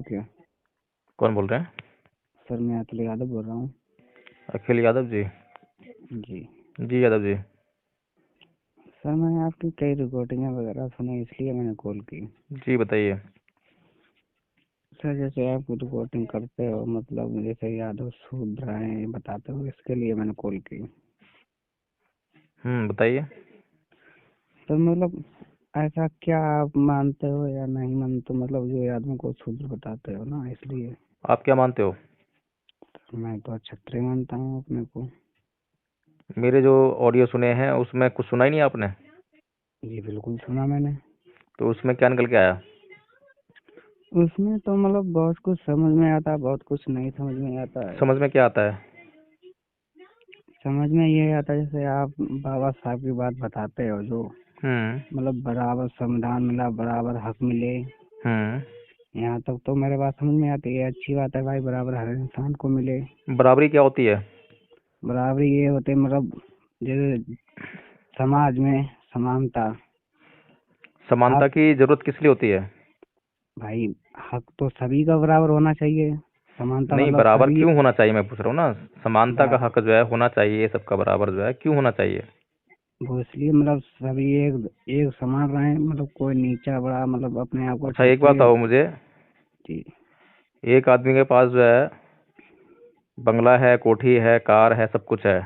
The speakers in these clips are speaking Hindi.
क्या? कौन बोल रहे हैं? सर मैं अखिल यादव बोल रहा हूँ। अखिल यादव जी? जी जी यादव जी। सर, मैंने आपकी कई रिकॉर्डिंगें वगैरह सुनी, इसलिए मैंने कॉल की। जी बताइए। सर जैसे आप रिकॉर्डिंग करते हो, मतलब जैसे यादव शूद्र हैं ये बताते हो, इसके लिए मैंने कॉल की। बताइए। तो मतलब ऐसा क्या आप मानते हो या नहीं मानते, मतलब जो यादवों को शूद्र बताते हो ना, इसलिए। आप क्या मानते हो? मैं तो क्षत्रिय मानता हूँ अपने को। मेरे जो ऑडियो सुने हैं उसमें कुछ सुना ही नहीं आपने? जी बिल्कुल सुना मैंने। तो उसमें क्या निकल के आया? उसमें तो मतलब बहुत कुछ समझ में आता है, बहुत कुछ नहीं समझ में आता है। समझ में क्या आता है? समझ में ये आता है, जैसे आप बाबा साहब की बात बताते हो, जो हम्म मतलब बराबर संविधान मिला, बराबर हक मिले। हम्म यहाँ तक तो मेरे बात समझ में आती है, अच्छी बात है भाई, बराबर हर इंसान को मिले। बराबरी क्या होती है? बराबरी ये होते मतलब जैसे समाज में समानता। समानता हक, की जरूरत किस लिए होती है? भाई हक तो सभी का बराबर होना चाहिए। समानता नहीं, मतलब बराबर सभी। क्यों होना चाहिए मैं पूछ रहा हूँ ना। समानता का बरा हक जो है होना चाहिए, सबका बराबर जो है क्यों होना चाहिए? वो इसलिए मतलब सभी एक एक समान रहे, मतलब कोई नीचा बड़ा मतलब अपने आप को अच्छा एक बात क्षत्रिय। बताओ मुझे। जी एक आदमी के पास जो है बंगला है, कोठी है, कार है, सब कुछ है,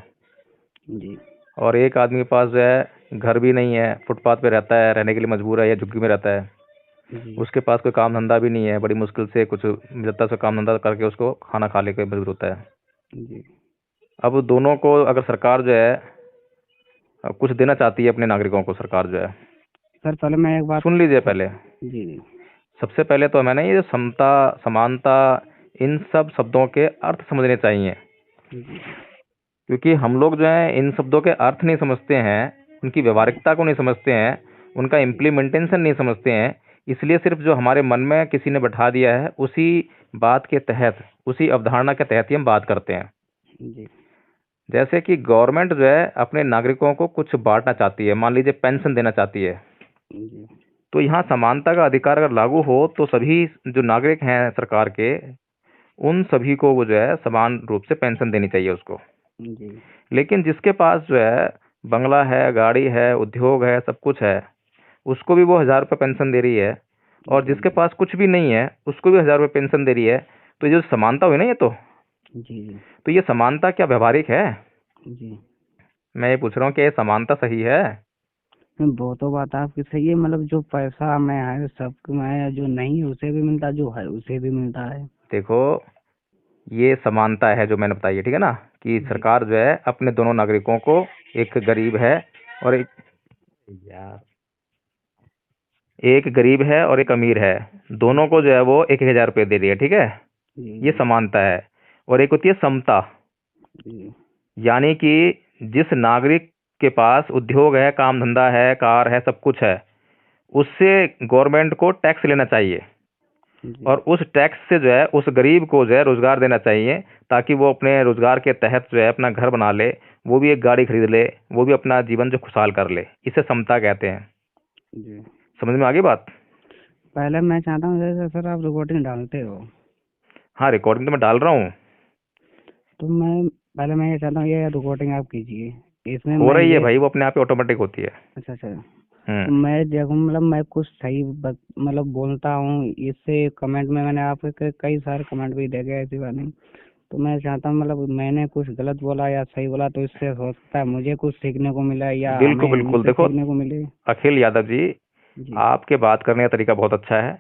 जी और एक आदमी के पास जो है घर भी नहीं है, फुटपाथ पे रहता है, रहने के लिए मजबूर है या झुग्गी में रहता है। जी उसके पास कोई काम धंधा भी नहीं है, बड़ी मुश्किल से कुछ मिलता से काम धंधा करके उसको खाना खा लेकर मजबूर होता है। जी अब दोनों को अगर सरकार जो है कुछ देना चाहती है अपने नागरिकों को, सरकार जो है, सर पहले मैं एक बात। सुन लीजिए पहले। जी जी सबसे पहले तो मैंने ये जो समता, समानता, इन सब शब्दों के अर्थ समझने चाहिए। जी क्योंकि हम लोग जो है इन शब्दों के अर्थ नहीं समझते हैं, उनकी व्यवहारिकता को नहीं समझते हैं, उनका जी इम्प्लीमेंटेशन नहीं समझते हैं। इसलिए सिर्फ जो हमारे मन में किसी ने बैठा दिया है उसी बात के तहत, उसी अवधारणा के तहत ही हम बात करते हैं। जी जैसे कि गवर्नमेंट जो है अपने नागरिकों को कुछ बांटना चाहती है, मान लीजिए पेंशन देना चाहती है। जी तो यहाँ समानता का अधिकार अगर लागू हो तो सभी जो नागरिक हैं सरकार के, उन सभी को वो जो है समान रूप से पेंशन देनी चाहिए उसको। जी लेकिन जिसके पास जो है बंगला है, गाड़ी है, उद्योग है, सब कुछ है, उसको भी वो 1,000 रुपये पेंशन दे रही है, और जी जिसके पास कुछ भी नहीं है उसको भी 1,000 रुपये पेंशन दे रही है। तो ये जो समानता हुई ना, ये जी तो ये समानता क्या व्यवहारिक है? जी मैं ये पूछ रहा हूँ कि ये समानता सही है? वो तो बात आपकी सही है, मतलब जो पैसा में है सबको में, जो नहीं है उसे भी मिलता, जो है उसे भी मिलता है। देखो, ये समानता है जो मैंने बताई है, ठीक है ना, कि जी सरकार जो है अपने दोनों नागरिकों को, एक गरीब है और एक, यार, एक गरीब है और एक अमीर है, दोनों को जो है वो 1,000 रुपये दे रही है, ठीक है। जी ये जी समानता है। और एक होती है समता, जी यानी कि जिस नागरिक के पास उद्योग है, काम धंधा है, कार है, सब कुछ है, उससे गवर्नमेंट को टैक्स लेना चाहिए, जी और उस टैक्स से जो है उस गरीब को जो है रोजगार देना चाहिए, ताकि वो अपने रोजगार के तहत जो है अपना घर बना ले, वो भी एक गाड़ी खरीद ले, वो भी अपना जीवन जो खुशहाल कर ले। इसे समता कहते हैं। जी समझ में आ गई बात? पहले मैं चाहता हूँ, जैसे सर आप रिकॉर्डिंग डालते हो, हाँ, रिकॉर्डिंग तो मैं डाल रहा हूँ। तो मैं ये चाहता हूँ ये रिकॉर्डिंग आप कीजिए, इसमें हो मैं रही है ये। भाई, वो अपने आप ही ऑटोमेटिक होती है। अच्छा अच्छा। तो हम्म मैं देखो मतलब मैं कुछ सही मतलब बोलता हूँ, इससे कमेंट में मैंने आपके कई सारे कमेंट भी देखे हैं, ऐसी बात नहीं। तो मैं चाहता हूँ मतलब मैंने कुछ गलत बोला या सही बोला, तो इससे हो सकता है मुझे कुछ सीखने को मिला या बिल्कुल हमें बिल्कुल। उनसे देखो सीखने को मिले। अखिल यादव जी, जी आपके बात करने का तरीका बहुत अच्छा है,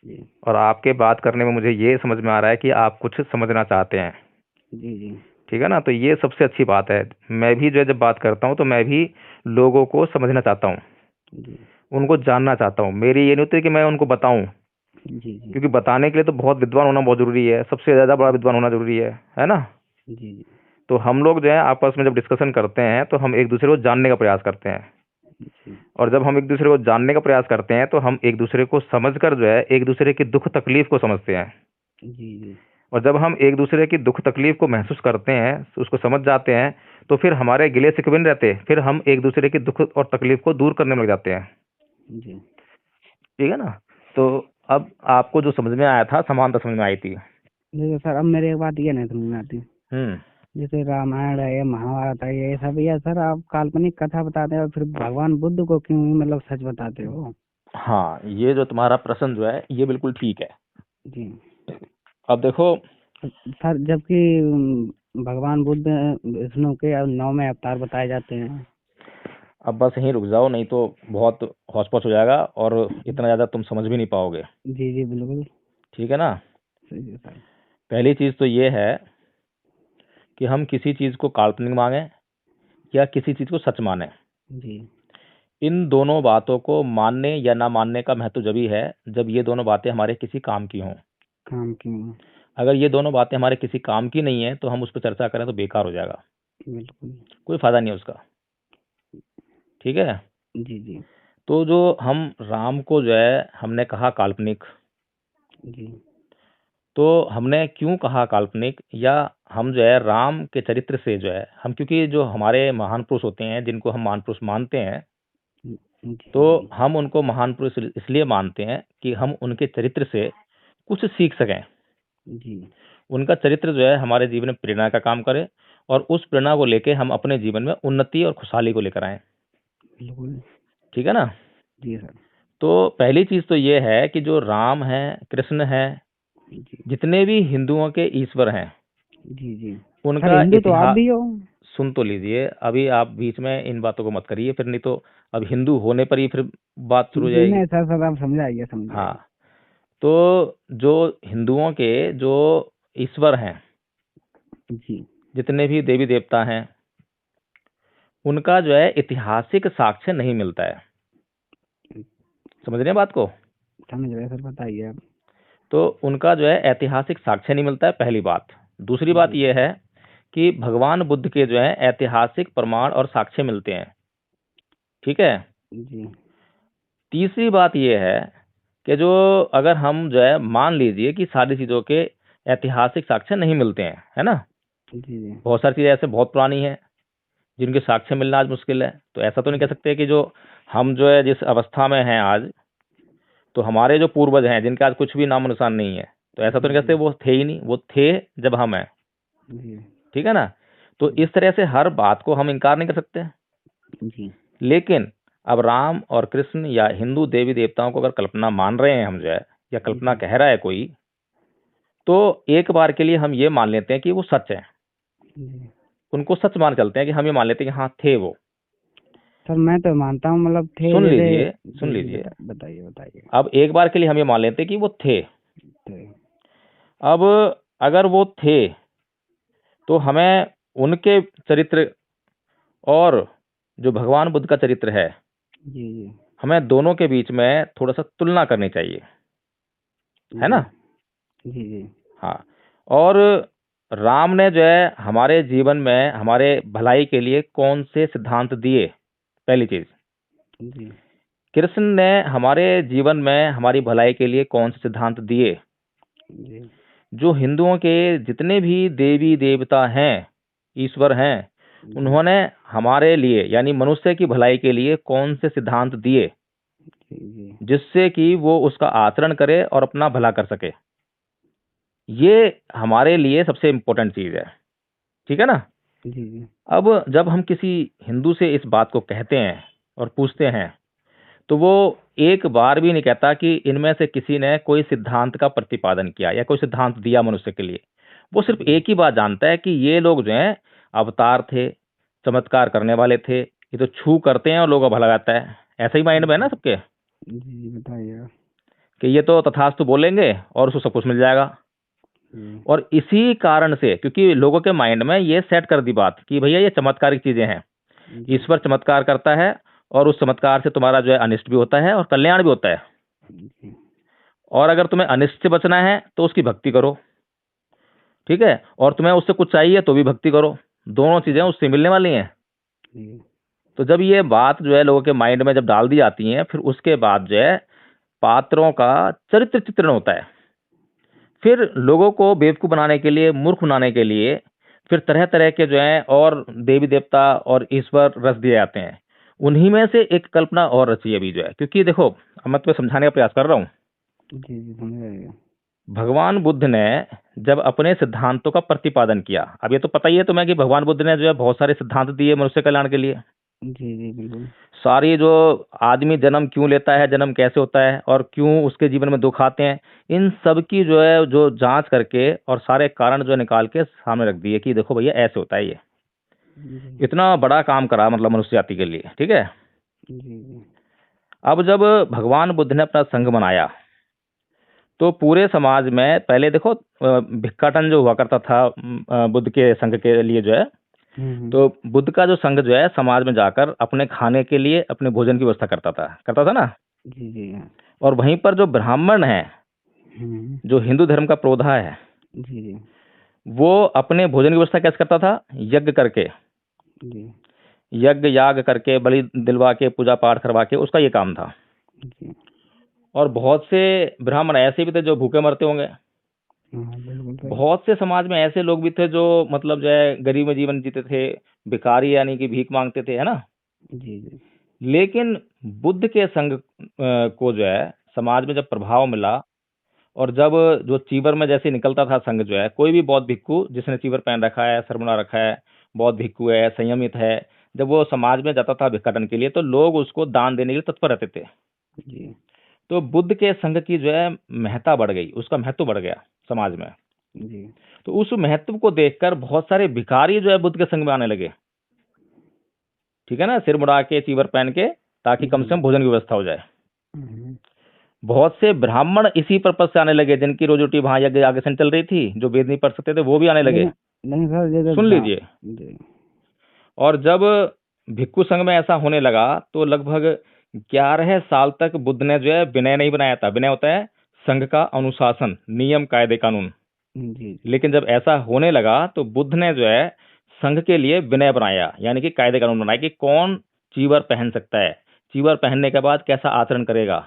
जी और आपके बात करने में मुझे ये समझ में आ रहा है कि आप कुछ समझना चाहते हैं, जी जी ठीक है ना। तो ये सबसे अच्छी बात है। मैं भी जो है जब बात करता हूँ तो मैं भी लोगों को समझना चाहता हूँ, जी उनको जानना चाहता हूँ। मेरी ये नहीं होती कि मैं उनको बताऊँ, जी जी क्योंकि बताने के लिए तो बहुत विद्वान होना बहुत जरूरी है, सबसे ज़्यादा बड़ा विद्वान होना जरूरी है ना। जी जी तो हम लोग जो है आपस में जब डिस्कशन करते हैं तो हम एक दूसरे को जानने का प्रयास करते हैं, जी और जब हम एक दूसरे को जानने का प्रयास करते हैं तो हम एक दूसरे को समझकर जो है एक दूसरे की दुख तकलीफ को समझते हैं। जी जी और जब हम एक दूसरे की दुख तकलीफ को महसूस करते हैं, उसको समझ जाते हैं, तो फिर हमारे गिले शिकवे नहीं रहते, फिर हम एक दूसरे की दुख और तकलीफ को दूर करने में लग जाते हैं, जी ठीक है ना। तो अब आपको जो समझ में आया था समानता समझ में आई थी। जैसे सर अब मेरे एक बात ये नहीं समझ में आती, हम्म। जैसे रामायण है, महाभारत है, ये सब, ये सर आप काल्पनिक कथा बताते हो, फिर भगवान बुद्ध को क्यों मतलब सच बताते हो? हाँ, ये जो तुम्हारा प्रश्न जो है ये बिल्कुल ठीक है। जी अब देखो, सर, जबकि भगवान बुद्ध विष्णु के अब 9वें अवतार बताए जाते हैं। अब बस यहीं रुक जाओ, नहीं तो बहुत हौच पौच हो जाएगा और इतना ज़्यादा तुम समझ भी नहीं पाओगे। जी जी बिल्कुल ठीक है ना। सही है सर। पहली चीज़ तो ये है कि हम किसी चीज़ को काल्पनिक माने या किसी चीज़ को सच माने। जी इन दोनों बातों को मानने या ना मानने का महत्व जभी है जब ये दोनों बातें हमारे किसी काम की हों। काम क्यों? अगर ये दोनों बातें हमारे किसी काम की नहीं है तो हम उस पर चर्चा करें तो बेकार हो जाएगा, बिल्कुल। कोई फायदा नहीं है उसका। ठीक है। जी जी तो जो हम राम को जो है हमने कहा काल्पनिक, जी तो हमने क्यों कहा काल्पनिक, या हम जो है राम के चरित्र से जो है हम, क्योंकि जो हमारे महान पुरुष होते हैं जिनको हम महान पुरुष मानते हैं, जी तो जी हम उनको महान पुरुष इसलिए मानते हैं कि हम उनके चरित्र से कुछ सीख सकें। जी उनका चरित्र जो है हमारे जीवन में प्रेरणा का काम करे और उस प्रेरणा को लेके हम अपने जीवन में उन्नति और खुशहाली को लेकर आए। बिल्कुल। ठीक है ना। जी सर। तो पहली चीज तो ये है कि जो राम है, कृष्ण है, जी जितने भी हिंदुओं के ईश्वर हैं, जी जी सर, उनका हिंदू तो आप इतिहास भी हो? सुन तो लीजिए। अभी आप बीच में इन बातों को मत करिए, फिर नहीं तो अब हिंदू होने पर ही फिर बात शुरू हो जी जाएगी। नहीं सर, सर आप समझाइए समझाइए। हाँ, तो जो हिंदुओं के जो ईश्वर हैं, जी जितने भी देवी देवता हैं, उनका जो है ऐतिहासिक साक्ष्य नहीं मिलता है। समझ रहे हैं बात को। समझ रहे सर, बताइए आप। तो उनका जो है ऐतिहासिक साक्ष्य नहीं मिलता है, पहली बात। दूसरी बात जी यह है कि भगवान बुद्ध के जो है ऐतिहासिक प्रमाण और साक्ष्य मिलते हैं। ठीक है। जी तीसरी बात यह है कि जो अगर हम जो है मान लीजिए कि सारी चीज़ों के ऐतिहासिक साक्ष्य नहीं मिलते हैं, है ना, जी जी बहुत सारी चीज़ें ऐसे बहुत पुरानी हैं जिनके साक्ष्य मिलना आज मुश्किल है, तो ऐसा तो नहीं कह जी सकते कि जो हम जो है जिस अवस्था में हैं आज, तो हमारे जो पूर्वज हैं जिनके आज कुछ भी नामो निशान नहीं है, तो ऐसा तो जी नहीं कहते जी वो थे ही नहीं, वो थे जब हम हैं। जी ठीक है ना। तो इस तरह से हर बात को हम इनकार नहीं कर सकते। जी लेकिन अब राम और कृष्ण या हिंदू देवी देवताओं को अगर कल्पना मान रहे हैं हम जो है, या कल्पना जी कह रहा है कोई, तो एक बार के लिए हम ये मान लेते हैं कि वो सच है। जी उनको सच मान चलते हैं कि हम ये मान लेते हैं कि हाँ थे वो। सर मैं तो मानता हूँ, मतलब थे सुन जैसे। लीजिए, सुन जी जी लीजिए। बताइए बताइए। अब एक बार के लिए हम ये मान लेते हैं कि वो थे। थे। अब अगर वो थे तो हमें उनके चरित्र और जो भगवान बुद्ध का चरित्र है, जी जी हमें दोनों के बीच में थोड़ा सा तुलना करनी चाहिए, है जी ना। जी जी हाँ। और राम ने जो है हमारे जीवन में हमारे भलाई के लिए कौन से सिद्धांत दिए, पहली चीज। जी कृष्ण ने हमारे जीवन में हमारी भलाई के लिए कौन से सिद्धांत दिए। जी जो हिंदुओं के जितने भी देवी देवता हैं, ईश्वर हैं, जी उन्होंने हमारे लिए यानी मनुष्य की भलाई के लिए कौन से सिद्धांत दिए, जी जी जिससे कि वो उसका आचरण करे और अपना भला कर सके। ये हमारे लिए सबसे इम्पोर्टेंट चीज है। ठीक है ना। जी जी अब जब हम किसी हिंदू से इस बात को कहते हैं और पूछते हैं, तो वो एक बार भी नहीं कहता कि इनमें से किसी ने कोई सिद्धांत का प्रतिपादन किया या कोई सिद्धांत दिया मनुष्य के लिए। वो सिर्फ जी एक ही बात जानता है कि ये लोग जो हैं अवतार थे, चमत्कार करने वाले थे, ये तो छू करते हैं और लोगों का भला रहता है। ऐसा ही माइंड में है ना सबके, जी बताइए। कि ये तो तथास्तु बोलेंगे और उसको सब कुछ मिल जाएगा। जी और इसी कारण से, क्योंकि लोगों के माइंड में ये सेट कर दी बात कि भैया ये चमत्कारिक चीजें हैं, जी ईश्वर चमत्कार करता है और उस चमत्कार से तुम्हारा जो है अनिष्ट भी होता है और कल्याण भी होता है। जी और अगर तुम्हें अनिष्ट से बचना है तो उसकी भक्ति करो। ठीक है। और तुम्हें उससे कुछ चाहिए तो भी भक्ति करो, दोनों चीजें उससे मिलने वाली हैं। जी तो जब ये बात जो है लोगों के माइंड में जब डाल दी जाती है, फिर उसके बाद जो है पात्रों का चरित्र चित्रण होता है। फिर लोगों को बेवकूफ बनाने के लिए, मूर्ख बनाने के लिए, फिर तरह तरह के जो है और देवी देवता और ईश्वर रच दिए जाते हैं। उन्हीं में से एक कल्पना और रची है अभी जो है, क्योंकि देखो, अब मैं तुम्हें समझाने का प्रयास कर रहा हूँ जी जी समझ गया। भगवान बुद्ध ने जब अपने सिद्धांतों का प्रतिपादन किया, अब ये तो पता ही है तुम्हें कि भगवान बुद्ध ने जो है बहुत सारे सिद्धांत दिए मनुष्य कल्याण के लिए। जी जी बिल्कुल। सारी जो आदमी जन्म क्यों लेता है, जन्म कैसे होता है और क्यों उसके जीवन में दुख आते हैं, इन सब की जो है जो जांच करके और सारे कारण जो है निकाल के सामने रख दिए कि देखो भैया ऐसे होता है ये। जी इतना बड़ा काम करा मतलब मनुष्य जाति के लिए, ठीक है। जी जी। अब जब भगवान बुद्ध ने अपना संघ बनाया तो पूरे समाज में पहले देखो भिक्षाटन जो हुआ करता था बुद्ध के संघ के लिए जो है, हम्म। तो बुद्ध का जो संघ जो है समाज में जाकर अपने खाने के लिए अपने भोजन की व्यवस्था करता था ना। जी जी हाँ। और वहीं पर जो ब्राह्मण है, हम्म। जो हिंदू धर्म का प्रोधा है, जी जी वो अपने भोजन की व्यवस्था कैसे करता था? यज्ञ करके, जी यज्ञ याग करके, बलि दिलवा के, पूजा पाठ करवा के, उसका ये काम था। जी। और बहुत से ब्राह्मण ऐसे भी थे जो भूखे मरते होंगे। हाँ बिल्कुल सही। बहुत से समाज में ऐसे लोग भी थे जो मतलब जो है गरीब में जीवन जीते थे, भिखारी यानी कि भीख मांगते थे, है ना। जी जी लेकिन बुद्ध के संघ को जो है समाज में जब प्रभाव मिला, और जब जो चीवर में जैसे निकलता था संघ जो है, कोई भी बौद्ध भिक्खु जिसने चीवर पहन रखा है, सर बना रखा है, बौद्ध भिक्खु है, संयमित है, जब वो समाज में जाता था भिक्षाटन के लिए तो लोग उसको दान देने के लिए तत्पर रहते थे। जी तो बुद्ध के संघ की जो है महत्ता बढ़ गई, उसका महत्व बढ़ गया समाज में। जी तो उस महत्व को देखकर बहुत सारे भिखारी जो है बुद्ध के संघ में आने लगे, ठीक है ना, सिर मुड़ा के चीवर पहन के, ताकि कम से जी। कम भोजन की व्यवस्था हो जाए। हम्म। बहुत से ब्राह्मण इसी पर्पज से आने लगे, जिनकी रोजी रोटी वहां यज्ञ आगे से चल रही थी, जो वेद नहीं पढ़ सकते थे वो भी आने लगे। लेकिन लेकिन सर जैसे सुन लीजिए। जी और जब भिक्खु संघ में ऐसा होने लगा तो लगभग 11 साल तक बुद्ध ने जो है विनय नहीं बनाया था। विनय होता है संघ का अनुशासन, नियम, कायदे, कानून। जी जी लेकिन जब ऐसा होने लगा तो बुद्ध ने जो है संघ के लिए विनय बनाया, यानी कि कायदे कानून बनाया कि कौन चीवर पहन सकता है, चीवर पहनने के बाद कैसा आचरण करेगा,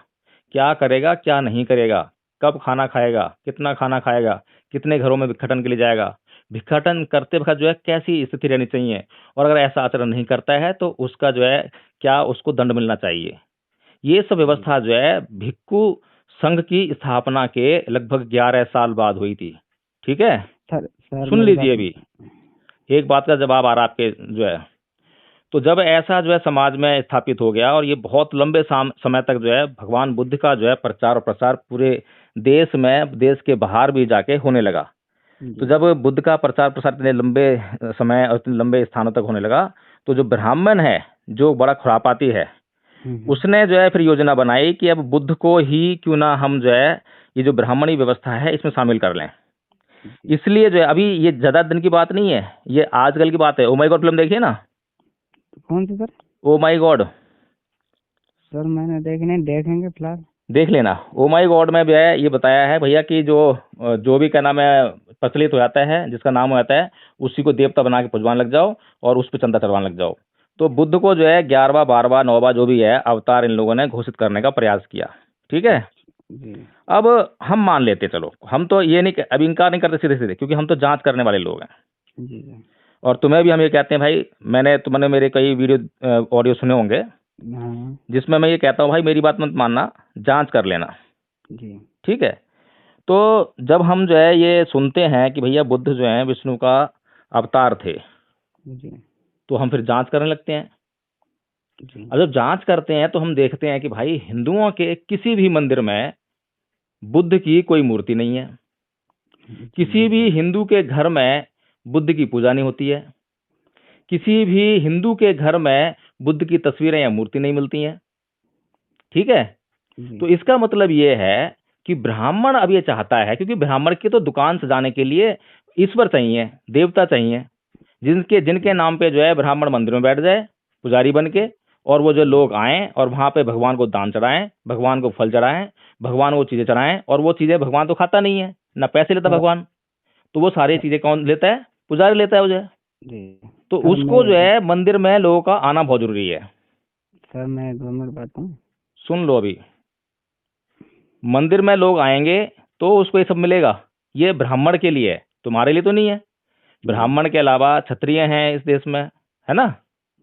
क्या करेगा, क्या नहीं करेगा, कब खाना खाएगा, कितना खाना खाएगा, कितने घरों में भिक्षाटन के लिए जाएगा, भिक्षाटन करते वक्त जो है कैसी स्थिति रहनी चाहिए, और अगर ऐसा आचरण नहीं करता है तो उसका जो है क्या उसको दंड मिलना चाहिए। ये सब जी। व्यवस्था जो है भिक्खु संघ की स्थापना के लगभग 11 साल बाद हुई थी, ठीक है। सर सर सुन मेरे लीजिए, साथ। अभी एक बात का जवाब आ रहा है आपके जो है। तो जब ऐसा जो है समाज में स्थापित हो गया और ये बहुत लंबे समय तक जो है भगवान बुद्ध का जो है प्रचार और प्रसार पूरे देश में, देश के बाहर भी जाके होने लगा। तो जी। जब बुद्ध का प्रचार प्रसार इतने लंबे समय और इतने लंबे स्थानों तक होने लगा, तो जो ब्राह्मण है, जो बड़ा खुरापाती है, हम्म। उसने जो है फिर योजना बनाई कि अब बुद्ध को ही क्यों ना हम जो है ये जो ब्राह्मणी व्यवस्था है इसमें शामिल कर लें। जी। इसलिए जो है अभी ये ज्यादा दिन की बात नहीं है, ये आजकल की बात है। ओ माय गॉड फिल्म देखिए ना, कौन सी sir? Oh my god, sir मैंने देखी नहीं, देखेंगे फिलहाल। देख लेना। ओ माय गॉड में जो है ये बताया है भैया कि जो भी क्या नाम है प्रचलित हो जाता है, जिसका नाम हो जाता है, उसी को देवता बना के पुजवाने लग जाओ और उस पर चंदा चढ़वाने लग जाओ। तो बुद्ध को जो है 11वां 12वां 9वां जो भी है अवतार इन लोगों ने घोषित करने का प्रयास किया, ठीक है। अच्छा जी अब हम मान लेते, चलो हम तो ये नहीं, अब इनकार नहीं करते सीधे सीधे, क्योंकि हम तो जांच करने वाले लोग हैं। जी जी। और तुम्हें भी हम ये कहते हैं भाई, तुमने मेरे कई वीडियो ऑडियो सुने होंगे हाँ। जिसमें मैं ये कहता हूँ भाई मेरी बात मत मानना, जांच कर लेना, जी ठीक है। तो जब हम जो है ये सुनते हैं कि भैया बुद्ध जो है विष्णु का अवतार थे, जी तो हम फिर जांच करने लगते हैं। जी। और जब जांच करते हैं तो हम देखते हैं कि भाई हिंदुओं के किसी भी मंदिर में बुद्ध की कोई मूर्ति नहीं है, जी किसी भी बिल्कुल। हिंदू के घर में बुद्ध की पूजा नहीं होती है, किसी भी हिंदू के घर में बुद्ध की तस्वीरें या मूर्ति नहीं मिलती हैं, ठीक है। जी तो इसका मतलब ये है कि ब्राह्मण अब ये चाहता है, क्योंकि ब्राह्मण की तो दुकान सजाने के लिए ईश्वर चाहिए, देवता चाहिए, जिनके जिनके नाम पे जो है ब्राह्मण मंदिर में बैठ जाए पुजारी बन के, और वो जो लोग आए और वहां पे भगवान को दान चढ़ाएं, भगवान को फल चढ़ाएं, भगवान को चीजें चढ़ाएं, और वो चीजें भगवान तो खाता नहीं है, ना पैसे लेता सर भगवान, तो वो सारी सर चीजें कौन लेता है? पुजारी लेता है वो जो है। जी। तो सर उसको जो मैं है मंदिर में लोगों का आना बहुत जरूरी है। सर मैं 2 मिनट बात हूँ। सुन लो, अभी मंदिर में लोग आएंगे तो उसको ये सब मिलेगा, ये ब्राह्मण के लिए है, तुम्हारे लिए तो नहीं है। जी ब्राह्मण के अलावा क्षत्रिय हैं इस देश में, है ना।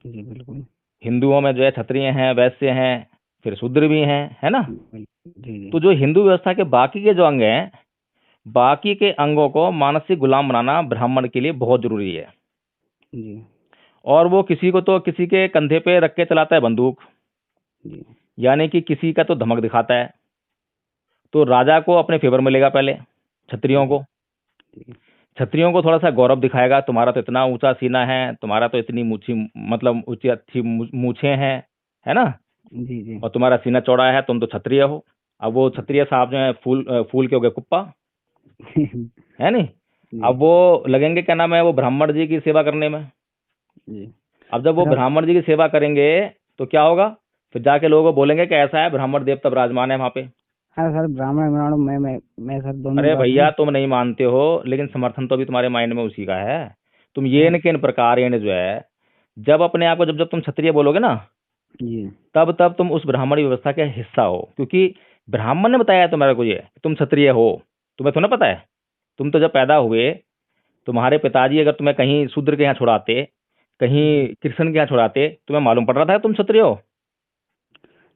जी बिल्कुल। हिंदुओं में जो है क्षत्रिय हैं, वैश्य हैं, फिर शूद्र भी हैं, है ना। जी जी तो जो हिंदू व्यवस्था के बाकी के जो अंग हैं, बाकी के अंगों को मानसिक गुलाम बनाना ब्राह्मण के लिए बहुत जरूरी है। जी और वो किसी को तो किसी के कंधे पे रख के चलाता है बंदूक, जी यानी कि किसी का तो धमक दिखाता है। तो राजा को अपने फेवर में लेगा पहले, क्षत्रियों को। जी क्षत्रियों को थोड़ा सा गौरव दिखाएगा, तुम्हारा तो इतना ऊंचा सीना है, तुम्हारा तो इतनी मूछी, मतलब ऊंची अच्छी मूछें हैं, है ना। जी जी और तुम्हारा सीना चौड़ा है, तुम तो क्षत्रिय हो। अब वो क्षत्रिय साहब जो है फूल के हो गए कुप्पा, है नहीं। जी अब वो लगेंगे क्या नाम है, वो ब्राह्मण जी की सेवा करने में। जी अब जब वो सर अब ब्राह्मण जी की सेवा करेंगे तो क्या होगा, फिर जाके लोगों को बोलेंगे कि ऐसा है, ब्राह्मण देवता विराजमान है वहां पे। हाँ सर, ब्राह्मण ब्राह्मण मैं सर दोनों अरे बात भैया में। तुम नहीं मानते हो, लेकिन समर्थन तो अभी तुम्हारे माइंड में उसी का है। तुम ये सर न किन प्रकार ये न जो है, जब अपने आप को जब जब तुम क्षत्रिय बोलोगे ना, जी तब तब तुम उस ब्राह्मण व्यवस्था के हिस्सा हो, क्योंकि ब्राह्मण ने बताया तुम्हारे को ये कि तुम क्षत्रिय हो। तुम्हें थोड़ा पता है। तुम तो जब पैदा हुए, तुम्हारे पिताजी अगर तुम्हें कहीं शूद्र के यहाँ छुड़ाते, कहीं कृष्ण के यहाँ छुड़ाते, तुम्हें मालूम पड़ रहा था कि तुम क्षत्रिय हो।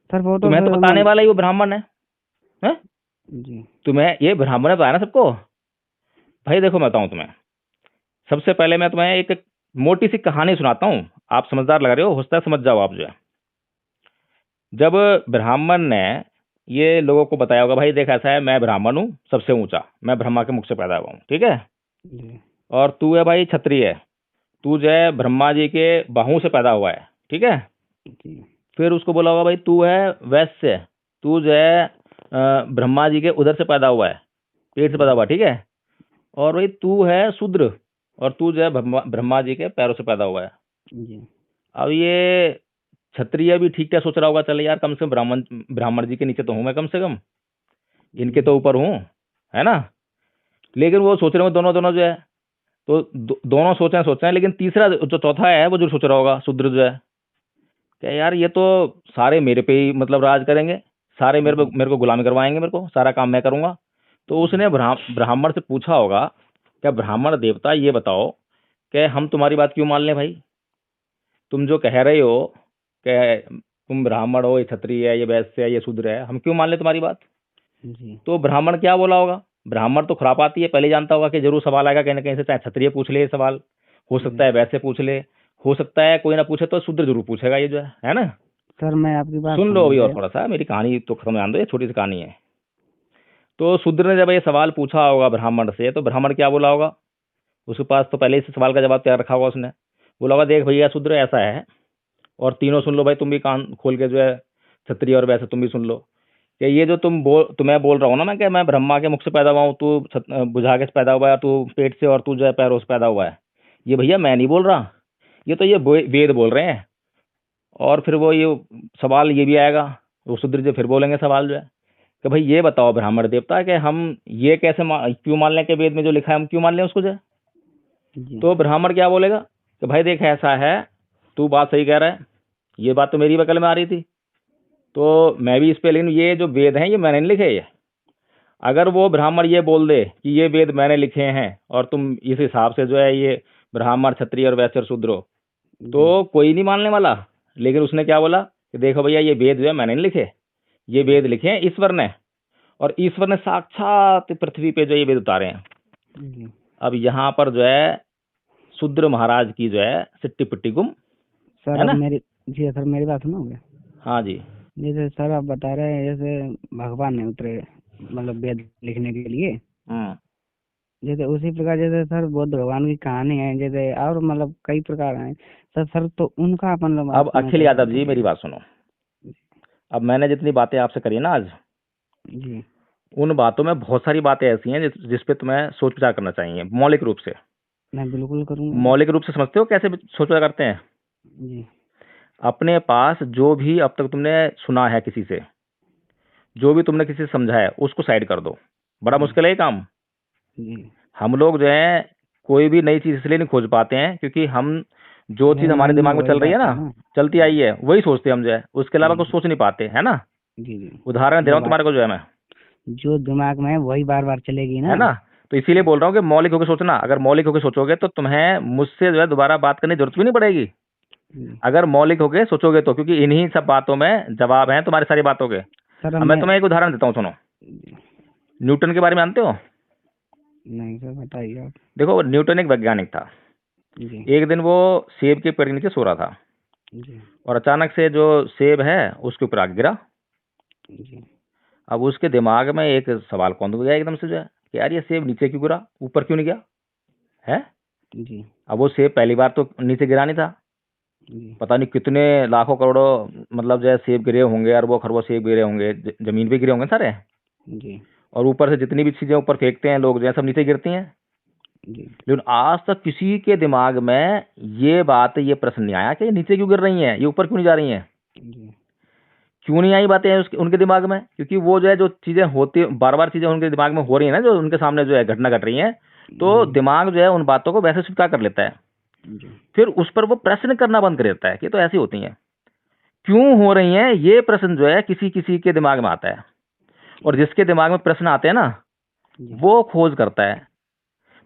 सर वो तो तुम्हें तो सर बताने वाला ही वो ब्राह्मण है, हैं? जी तुम्हें ये ब्राह्मण ने बताया ना सबको। भाई देखो मैं बताऊं तुम्हें, सबसे पहले मैं तुम्हें एक मोटी सी कहानी सुनाता हूँ। आप समझदार लग रहे हो सकता है समझ जाओ आप जो है। जब ब्राह्मण ने ये लोगों को बताया होगा, भाई देख ऐसा है, मैं ब्राह्मण हूँ सबसे ऊंचा, मैं ब्रह्मा के मुख से पैदा हुआ हूँ, ठीक है। जी और तू है भाई क्षत्रिय, तू जो है ब्रह्मा जी के बाहू से पैदा हुआ है, ठीक है। जी फिर उसको बोला होगा भाई तू है वैश्य, तू जो है ब्रह्मा जी के उधर से पैदा हुआ है, पेट से पैदा हुआ है, ठीक है। और भाई तू है शूद्र, और तू जो है ब्रह्मा जी के पैरों से पैदा हुआ है। जी अब ये क्षत्रिय भी ठीक क्या सोच रहा होगा, चल यार कम से कम ब्राह्मण ब्राह्मण जी के नीचे तो हूं मैं, कम से कम इनके तो ऊपर हूँ, है ना। लेकिन वो सोच रहे हो दोनों दोनों जो है, तो दोनों सोच रहे हैं, लेकिन तीसरा जो चौथा है वो जो सोच रहा होगा शूद्र जो है, क्या यार ये तो सारे मेरे पे ही मतलब राज करेंगे, सारे मेरे को गुलामी करवाएंगे, मेरे को सारा काम मैं करूंगा। तो उसने ब्राह्मण से पूछा होगा, क्या ब्राह्मण देवता ये बताओ कि हम तुम्हारी बात क्यों मान लें भाई। तुम जो कह रहे हो कि तुम ब्राह्मण हो, ये क्षत्रिय है, ये वैश्य है, ये शूद्र है, हम क्यों मान ले तुम्हारी बात। जी तो ब्राह्मण क्या बोला होगा, ब्राह्मण तो खुरापाती है, पहले जानता होगा कि जरूर सवाल आएगा कहीं ना कहीं से, चाहे क्षत्रिय पूछ ले ये सवाल, हो सकता जी है वैसे पूछ ले, हो सकता है कोई ना पूछे तो शूद्र जरूर पूछेगा ये जो है ना। सर मैं आपकी बात सुन लो समझ अभी और गया। थोड़ा सा, मेरी कहानी तो खत्म जान दो, ये छोटी सी कहानी है। तो शूद्र ने जब ये सवाल पूछा होगा ब्राह्मण से, तो ब्राह्मण क्या बोला होगा, उसके पास तो पहले ही सवाल का जवाब तैयार रखा होगा उसने। बोला होगा देख भैया शूद्र ऐसा है, और तीनों सुन लो भाई, तुम भी कान खोल के जो है, क्षत्रिय और वैसे तुम भी सुन लो, कि ये जो तुम्हें बोल रहा हूँ ना मैं, कि मैं ब्रह्मा के मुख से पैदा हुआ हूँ, तू बुझागे से पैदा हुआ है, तू पेट से, और तू जो है पैरों से पैदा हुआ है, ये भैया मैं नहीं बोल रहा, ये तो ये वेद बोल रहे हैं। और फिर वो ये सवाल ये भी आएगा, वो शूद्र जो फिर बोलेंगे सवाल जो है, कि भाई ये बताओ ब्राह्मण देवता, कि हम ये कैसे क्यों मान लें कि वेद में जो लिखा है हम क्यों मान लें उसको जो है। जी तो ब्राह्मण क्या बोलेगा कि भाई देख ऐसा है, तू बात सही कह रहा है, ये बात तो मेरी बकल में आ रही थी, तो मैं भी इस पे, लेकिन ये जो वेद हैं ये मैंने नहीं लिखे ये। अगर वो ब्राह्मण ये बोल दे कि ये वेद मैंने लिखे हैं, और तुम इस हिसाब से जो है ये ब्राह्मण क्षत्रिय और वैश्य और शूद्र हो, जी तो कोई नहीं मानने वाला। लेकिन उसने क्या बोला कि देखो भैया ये वेद जो है मैंने नहीं लिखे, ये वेद लिखे हैं ईश्वर ने, और ईश्वर ने साक्षात पृथ्वी पे जो ये वेद उतारे हैं। जी अब यहाँ पर जो है शूद्र महाराज की जो है सिट्टी पिट्टी गुम, सर है अब ना। मेरी जी सर मेरी बात सुनोगे। हाँ जी। जैसे सर आप बता रहे हैं, जैसे भगवान ने उतरे मतलब वेद लिखने के लिए, हम्म। जैसे उसी प्रकार जैसे सर बुद्ध भगवान की कहानी है, जैसे और मतलब कई प्रकार हैं सर तो उनका मतलब अब आप मैं अखिल कैसे यादव जी बताऊंगा। मेरी बात सुनो। अब मैंने जितनी बातें आपसे करी ना आज, जी उन बातों में बहुत सारी बातें ऐसी हैं जिस पे तुम्हें सोच विचार करना चाहिए, मौलिक रूप से। मैं बिल्कुल करूंगा सर। मौलिक रूप से समझते हो कैसे सोच विचार करते हैं। जी अपने पास जो भी अब तक तुमने सुना है किसी से, जो भी तुमने किसी से समझा है, उसको साइड कर दो। बड़ा जी मुश्किल है ये काम। जी हम लोग जो है कोई भी नई चीज इसलिए नहीं खोज पाते हैं क्योंकि हम जो चीज मेरे हमारे माइंड में दिमाग में वही चल रही है रहता ना, है ना। चलती आई है, वही सोचते हैं हम जो है, उसके अलावा कुछ जी सोच नहीं पाते, है ना। जी जी उदाहरण दे जो रहा हूँ बात तुम्हारे को जो है मैं, जो दिमाग में है वही बार बार चलेगी है ना। ना। तो इसीलिए बोल रहा हूँ कि मौलिक होकर सोचना। अगर मौलिक होकर सोचोगे तो तुम्हें मुझसे जो है दोबारा बात करने की जरूरत भी नहीं पड़ेगी। जी अगर मौलिक होके सोचोगे तो, क्योंकि इन्हीं सब बातों में जवाब हैं तुम्हारी सारी बातों के। सर अब मैं तुम्हें एक उदाहरण देता हूँ, सुनो। जी, न्यूटन के बारे में जानते हो? नहीं सर बताइए आप। देखो, न्यूटन एक वैज्ञानिक था। जी एक दिन वो सेब के पेड़ के नीचे सो रहा था, जी और अचानक से जो सेब है उसके ऊपर आके गिरा। जी अब उसके दिमाग में एक सवाल कौंध गया एकदम से, जो है कि यार ये सेब नीचे क्यों गिरा, ऊपर क्यों नहीं गया है। जी अब वो सेब पहली बार तो नीचे गिरा नहीं था, जी पता नहीं कितने लाखों करोड़ों मतलब जो है सेब गिरे होंगे, अरबों खरबों सेब गिरे होंगे, जमीन पे गिरे होंगे सारे। जी और ऊपर से जितनी भी चीजें ऊपर फेंकते हैं लोग, जो है सब नीचे गिरती हैं। जी लेकिन आज तक किसी के दिमाग में ये प्रश्न नहीं आया कि ये नीचे क्यों गिर रही हैं, ये ऊपर क्यों नहीं जा रही हैं। जी क्यों नहीं आई बातें उसके उनके दिमाग में? क्योंकि वो जो है जो चीजें होती, बार बार चीजें उनके दिमाग में हो रही है ना, जो उनके सामने जो है घटना घट रही है, तो जी दिमाग जो है उन बातों को वैसे स्वीकार कर लेता है। जी फिर उस पर वो प्रश्न करना बंद कर देता है कि तो ऐसी होती हैं, क्यों हो रही हैं, ये प्रश्न जो है किसी किसी के दिमाग में आता है। और जिसके दिमाग में प्रश्न आते हैं ना, जी वो खोज करता है।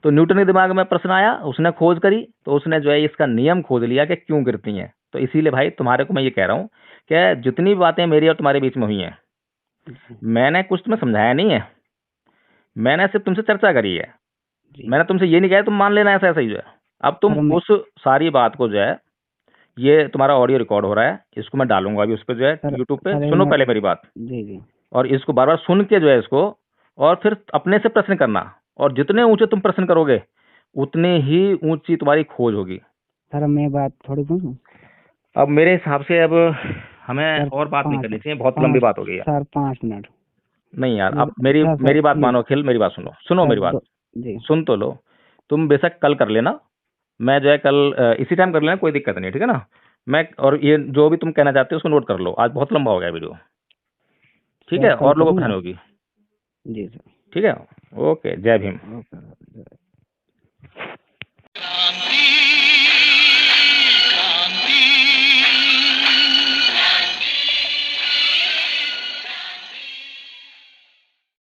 तो न्यूटन के दिमाग में प्रश्न आया, उसने खोज करी, तो उसने जो है इसका नियम खोज लिया कि क्यों गिरती हैं। तो इसीलिए भाई तुम्हारे को मैं ये कह रहा हूँ कि जितनी भी बातें मेरी और तुम्हारे बीच में हुई हैं, जी मैंने कुछ तुम्हें समझाया नहीं है, मैंने सिर्फ तुमसे चर्चा करी है। जी मैंने तुमसे ये नहीं कहा तुम मान लेना ऐसा ऐसा ही जो है। अब तुम सर मैं उस सारी बात को जो है, ये तुम्हारा ऑडियो रिकॉर्ड हो रहा है, इसको मैं डालूंगा अभी उस पर जो है सर यूट्यूब पे। सर एक सुनो मैं पहले मेरी बात, जी जी और इसको बार बार सुन के जो है इसको, और फिर अपने से प्रश्न करना। और जितने ऊंचे तुम प्रश्न करोगे, उतने ही ऊंची तुम्हारी खोज होगी। सर मैं बात थोड़ी पूछूं। अब मेरे हिसाब से अब हमें सर और बात नहीं पाँच करनी चाहिए, बहुत लंबी पाँच बात हो गई है। Sir 5 minute. नहीं यार, मेरे अब मेरी सर सर मेरी बात प्लीज मानो अखिल, मेरी बात सुनो, सुनो सर मेरी बात। दो जी सुन तो लो। तुम बेशक कल कर लेना, मैं जो है कल इसी टाइम कर लेना, कोई दिक्कत नहीं है, ठीक है ना। मैं, और ये जो भी तुम कहना चाहते हो उसको नोट कर लो, आज बहुत लंबा हो गया वीडियो। ठीक सर है, कल और लोगों को करूँगा। परेशानी होगी। जी सर ठीक है, ओके, जय भीम। ओके।